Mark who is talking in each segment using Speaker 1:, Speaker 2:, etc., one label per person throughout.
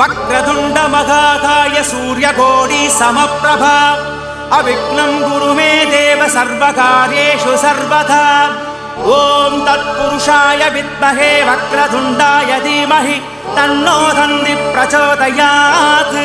Speaker 1: वक्रतुण्ड महाकाय सूर्यकोटि समप्रभा अविघ्नं कुरु मे देव सर्वकार्येषु सर्वदा ॐ तत्पुरुषाय विद्महे वक्रतुण्डाय धीमहि तन्नो दन्ति प्रचोदयात्।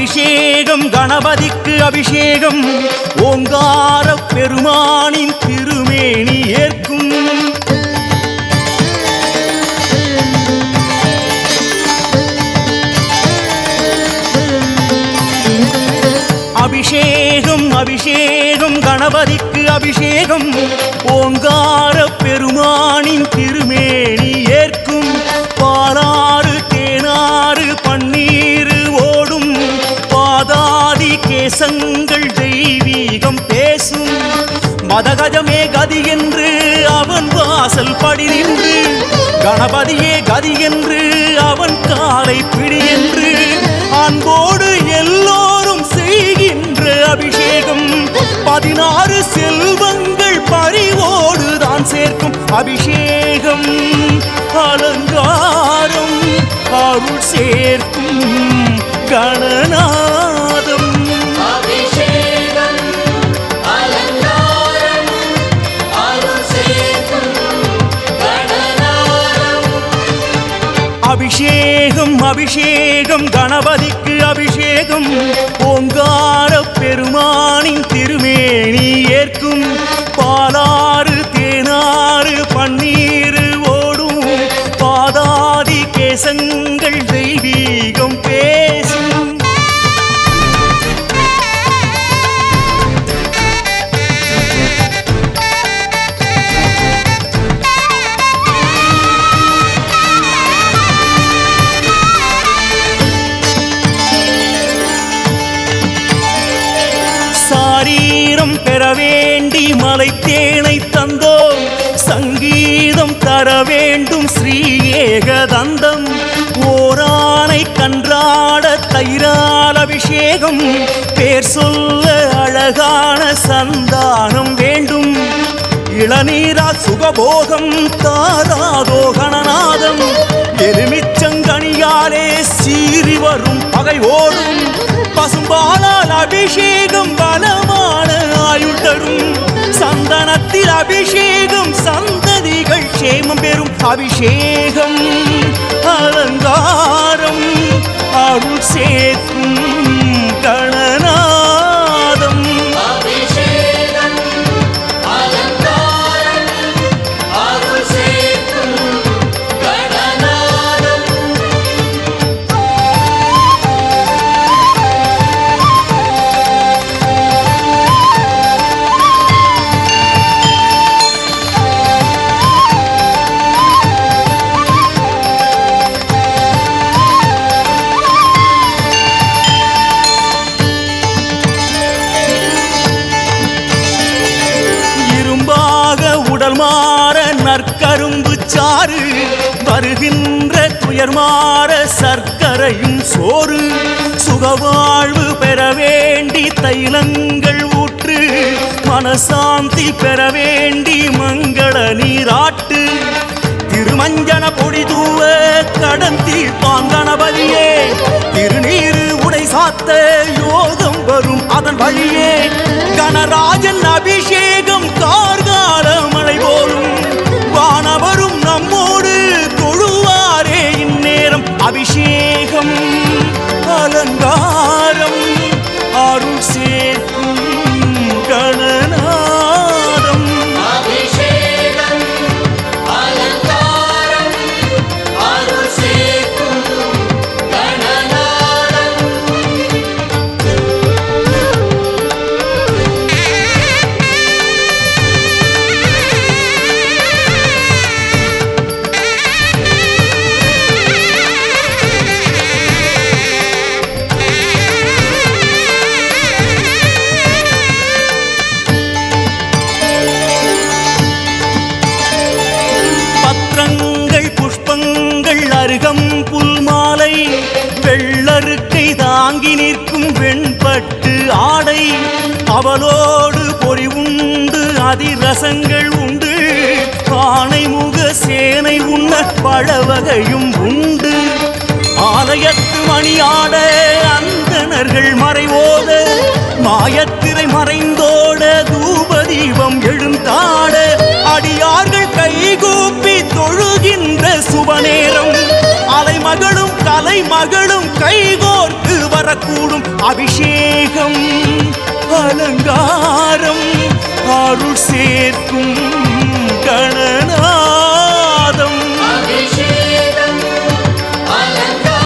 Speaker 1: அபிஷேகம் கணபதிக்கு அபிஷேகம் ஓங்கார பெருமானின் திருமேனி ஏற்கும் அபிஷேகம் கணபதிக்கு அபிஷேகம் ஓங்கார பெருமானின் திருமேனி ஏற்கும் பாலாறு தேனாறு பன்னீர் கேசங்கள் தெய்வீகம் பேசும் மதகஜமே கதி என்று அவன் வாசல் படி நின்று கணபதியே கதி என்று அவன் காலை பிடி என்று அன்போடு எல்லோரும் செய்கின்ற அபிஷேகம் 16 செல்வங்கள் பரிவோடு தான் சேர்க்கும் அபிஷேகம் அலங்காரம் அருள் சேர்க்கும் கணநாதம் அபிஷேகம் கணபதிக்கு அபிஷேகம் ஓங்கார பெருமானின் திருமேனி ஏற்கும் பாலாறு தேனாறு பன்னீர் ஓடும் பாதாதி கேசங்கள் தெய்வீகம் பேசும் பெற வேண்டி மலை தேனை தந்தோம் சங்கீதம் தர வேண்டும் ஸ்ரீ ஏகதந்தம் ஓரானை கன்றாட தயிரால் அபிஷேகம் பேர் சொல்ல அழகான சந்தானம் வேண்டும் இளநீரா சுகபோகம் தாராதோ கணநாதம் எலுமிச்சங்கனியாலே சீறி வரும் பகை ஓடும் பசும்பாலால் அபிஷேகம் பலமான ஆயுள் தரும் சந்தனத்தில் அபிஷேகம் சந்ததிகள் சேமம் பெறும் அபிஷேகம் அலங்காரம் அருள் சேர்க்கும் கணநாதம் நற்கரும்பு சாறு வருகின்ற துயர் மாற சர்க்கரையும் சோறு சுகவாழ்வு பெற வேண்டி தைலங்கள் ஊற்று மனசாந்தி பெற வேண்டி மங்கள நீராட்டு திருமஞ்சன பொடி தூவ கடன் தீர்ப்பான் கணபதியே திருநீரு உடை சாத்த யோகம் வரும் அதன் வழியே கணராஜன் அபிஷேகம் கார்கால மழை போலும் வானவரும் நம்மோடு தொழுவாரே இந்நேரம் அபிஷேகம் அலங்காரம் அருள் சேர்க்கும் கணநாதம் அவளோடு பொறி உண்டு அதிரசங்கள் உண்டு ஆனை முக சேனை உண்ண பழவகையும் உண்டு ஆலயத்து மணியாட அந்தணர்கள் மறைவோத மாயத்திரை மறைந்தோட தூபதீபம் எழுந்தாட அடியார்கள் கைகூப்பி தொழுகின்ற சுபநேரம் அலைமகளும் கலைமகளும் கைகோர்த்து வரக்கூடும் அபிஷேகம் அலங்காரம் அருள் சேர்க்கும்